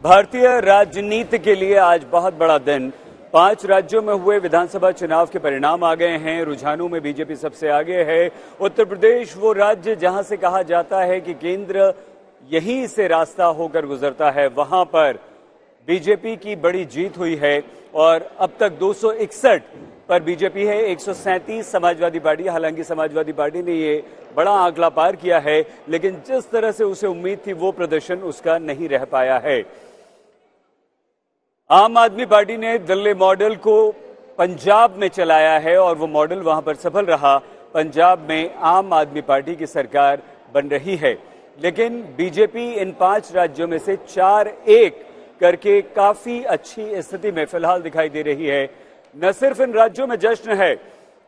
भारतीय राजनीति के लिए आज बहुत बड़ा दिन। 5 राज्यों में हुए विधानसभा चुनाव के परिणाम आ गए हैं। रुझानों में बीजेपी सबसे आगे है। उत्तर प्रदेश वो राज्य जहां से कहा जाता है कि केंद्र यहीं से रास्ता होकर गुजरता है, वहां पर बीजेपी की बड़ी जीत हुई है और अब तक 261 पर बीजेपी है, 137 समाजवादी पार्टी। हालांकि समाजवादी पार्टी ने ये बड़ा आंकड़ा पार किया है, लेकिन जिस तरह से उसे उम्मीद थी वो प्रदर्शन उसका नहीं रह पाया है। आम आदमी पार्टी ने दिल्ली मॉडल को पंजाब में चलाया है और वो मॉडल वहां पर सफल रहा। पंजाब में आम आदमी पार्टी की सरकार बन रही है, लेकिन बीजेपी इन 5 राज्यों में से 4-1 करके काफी अच्छी स्थिति में फिलहाल दिखाई दे रही है। न सिर्फ इन राज्यों में जश्न है,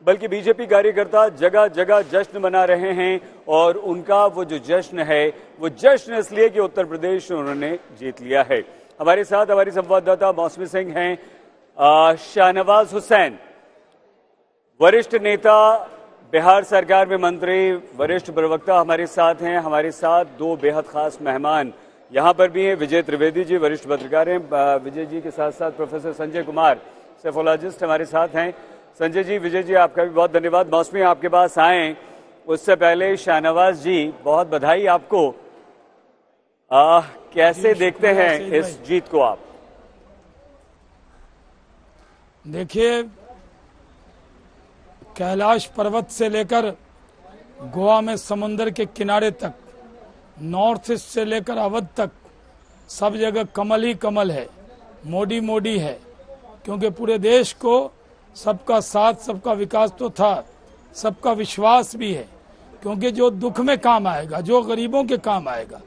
बल्कि बीजेपी कार्यकर्ता जगह जगह जश्न मना रहे हैं और उनका वो जो जश्न है वो जश्न इसलिए कि उत्तर प्रदेश उन्होंने जीत लिया है। हमारे साथ हमारी संवाददाता मौसमी सिंह हैं। शाहनवाज हुसैन, वरिष्ठ नेता, बिहार सरकार में मंत्री, वरिष्ठ प्रवक्ता हमारे साथ हैं। हमारे साथ 2 बेहद खास मेहमान यहां पर भी हैं। विजय त्रिवेदी जी वरिष्ठ पत्रकार हैं। विजय जी के साथ साथ प्रोफेसर संजय कुमार सेफोलॉजिस्ट हमारे साथ हैं। संजय जी, विजय जी, आपका भी बहुत धन्यवाद। मौसमी आपके पास आए उससे पहले शाहनवाज जी, बहुत बधाई आपको। कैसे देखते हैं इस जीत को आप? देखिए, कैलाश पर्वत से लेकर गोवा में समुद्र के किनारे तक, नॉर्थ ईस्ट से लेकर अवध तक सब जगह कमल ही कमल है, मोदी मोदी है। क्योंकि पूरे देश को सबका साथ, सबका विकास तो था, सबका विश्वास भी है। क्योंकि जो दुख में काम आएगा, जो गरीबों के काम आएगा,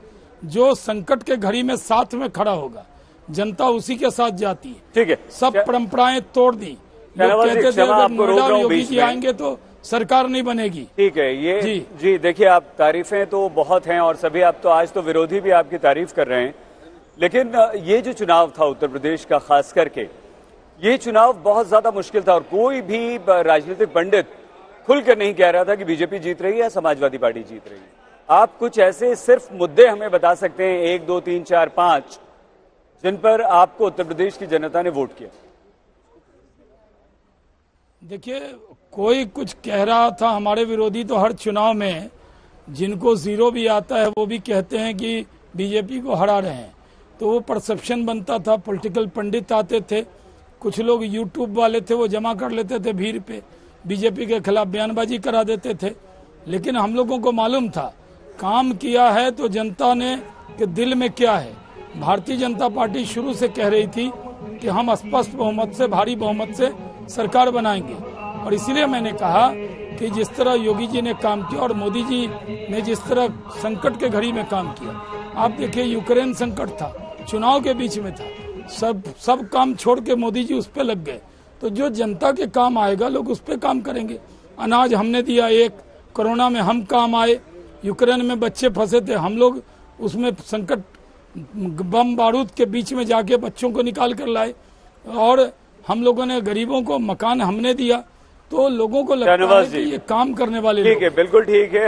जो संकट के घड़ी में साथ में खड़ा होगा, जनता उसी के साथ जाती है। ठीक है, सब परंपराएं तोड़ दी। लोग कहते थे अगर नोएडा योगी जी आएंगे तो सरकार नहीं बनेगी। ठीक है, ये जी देखिए, आप तारीफें तो बहुत हैं और सभी, आप तो आज तो विरोधी भी आपकी तारीफ कर रहे हैं, लेकिन ये जो चुनाव था उत्तर प्रदेश का खास करके, ये चुनाव बहुत ज्यादा मुश्किल था और कोई भी राजनीतिक पंडित खुलकर नहीं कह रहा था कि बीजेपी जीत रही है या समाजवादी पार्टी जीत रही है। आप कुछ ऐसे सिर्फ मुद्दे हमें बता सकते हैं, 1, 2, 3, 4, 5, जिन पर आपको उत्तर प्रदेश की जनता ने वोट किया? देखिए, कोई कुछ कह रहा था, हमारे विरोधी तो हर चुनाव में जिनको 0 भी आता है वो भी कहते हैं कि बीजेपी को हरा रहे हैं, तो वो परसेप्शन बनता था। पॉलिटिकल पंडित आते थे, कुछ लोग यूट्यूब वाले थे, वो जमा कर लेते थे भीड़ पे, बीजेपी के खिलाफ बयानबाजी करा देते थे। लेकिन हम लोगों को मालूम था, काम किया है तो जनता ने कि दिल में क्या है। भारतीय जनता पार्टी शुरू से कह रही थी कि हम स्पष्ट बहुमत से, भारी बहुमत से सरकार बनाएंगे। और इसीलिए मैंने कहा कि जिस तरह योगी जी ने काम किया और मोदी जी ने जिस तरह संकट के घड़ी में काम किया, आप देखिए, यूक्रेन संकट था, चुनाव के बीच में था, सब काम छोड़ के मोदी जी उस पर लग गए। तो जो जनता के काम आएगा लोग उस पर काम करेंगे। अनाज हमने दिया, एक कोरोना में हम काम आए, यूक्रेन में बच्चे फंसे थे, हम लोग उसमें संकट बम बारूद के बीच में जाके बच्चों को निकाल कर लाए, और हम लोगों ने गरीबों को मकान हमने दिया। तो लोगों को लगता है कि ये काम करने वाले लोग। ठीक है, बिल्कुल ठीक है।